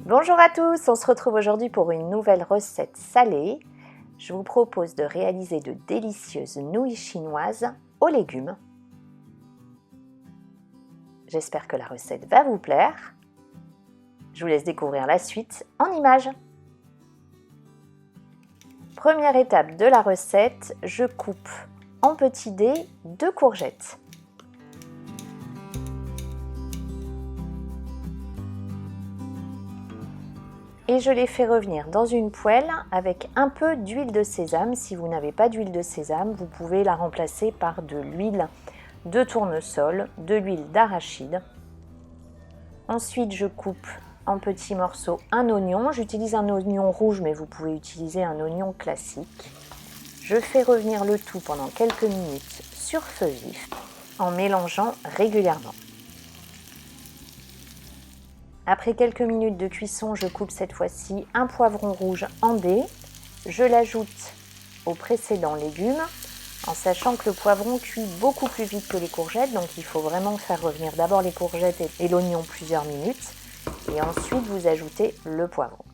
Bonjour à tous, on se retrouve aujourd'hui pour une nouvelle recette salée. Je vous propose de réaliser de délicieuses nouilles chinoises aux légumes. J'espère que la recette va vous plaire. Je vous laisse découvrir la suite en images. Première étape de la recette, je coupe en petits dés 2 courgettes. Et je les fais revenir dans une poêle avec un peu d'huile de sésame. Si vous n'avez pas d'huile de sésame, vous pouvez la remplacer par de l'huile de tournesol, de l'huile d'arachide. Ensuite, je coupe en petits morceaux un oignon. J'utilise un oignon rouge, mais vous pouvez utiliser un oignon classique. Je fais revenir le tout pendant quelques minutes sur feu vif en mélangeant régulièrement. Après quelques minutes de cuisson, je coupe cette fois-ci un poivron rouge en dés. Je l'ajoute aux précédents légumes, en sachant que le poivron cuit beaucoup plus vite que les courgettes, donc il faut vraiment faire revenir d'abord les courgettes et l'oignon plusieurs minutes, et ensuite vous ajoutez le poivron.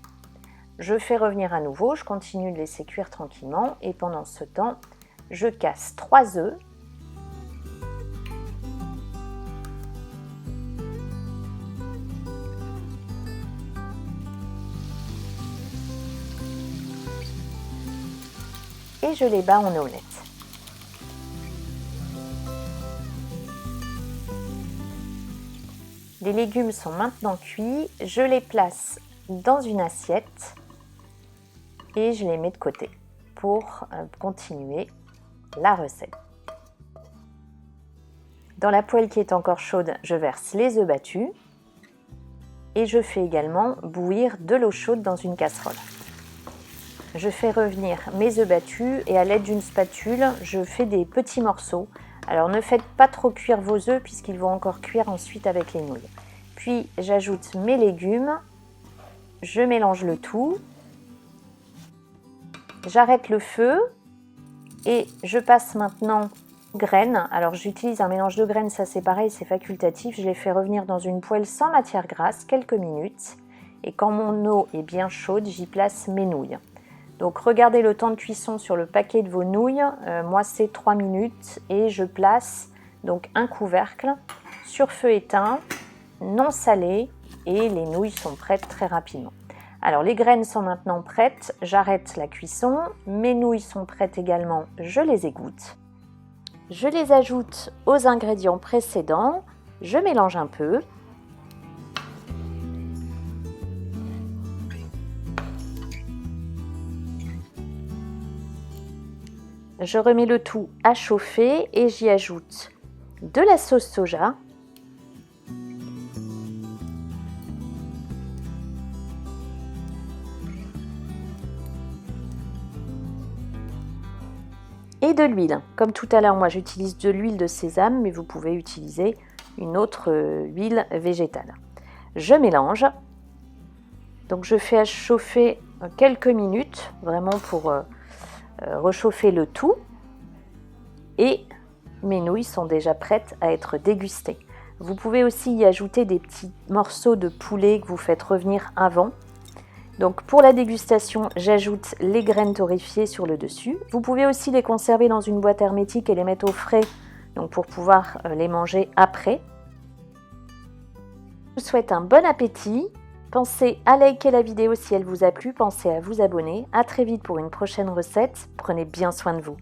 Je fais revenir à nouveau, je continue de laisser cuire tranquillement, et pendant ce temps, je casse 3 œufs. Et je les bats en omelette. Les légumes sont maintenant cuits, je les place dans une assiette et je les mets de côté pour continuer la recette. Dans la poêle qui est encore chaude, je verse les œufs battus et je fais également bouillir de l'eau chaude dans une casserole. Je fais revenir mes œufs battus et à l'aide d'une spatule, je fais des petits morceaux. Alors ne faites pas trop cuire vos œufs puisqu'ils vont encore cuire ensuite avec les nouilles. Puis j'ajoute mes légumes, je mélange le tout, j'arrête le feu et je passe maintenant graines. Alors j'utilise un mélange de graines, ça c'est pareil, c'est facultatif. Je les fais revenir dans une poêle sans matière grasse quelques minutes et quand mon eau est bien chaude, j'y place mes nouilles. Donc regardez le temps de cuisson sur le paquet de vos nouilles, moi c'est 3 minutes et je place donc un couvercle sur feu éteint, non salé et les nouilles sont prêtes très rapidement. Alors les graines sont maintenant prêtes, j'arrête la cuisson, mes nouilles sont prêtes également, je les égoutte. Je les ajoute aux ingrédients précédents, je mélange un peu. Je remets le tout à chauffer et j'y ajoute de la sauce soja, et de l'huile. Comme tout à l'heure, moi j'utilise de l'huile de sésame, mais vous pouvez utiliser une autre huile végétale. Je mélange, donc je fais chauffer quelques minutes, vraiment pour réchauffer le tout et mes nouilles sont déjà prêtes à être dégustées. Vous pouvez aussi y ajouter des petits morceaux de poulet que vous faites revenir avant. Donc pour la dégustation, j'ajoute les graines torréfiées sur le dessus. Vous pouvez aussi les conserver dans une boîte hermétique et les mettre au frais, donc pour pouvoir les manger après. Je vous souhaite un bon appétit. Pensez à liker la vidéo si elle vous a plu, pensez à vous abonner. À très vite pour une prochaine recette. Prenez bien soin de vous.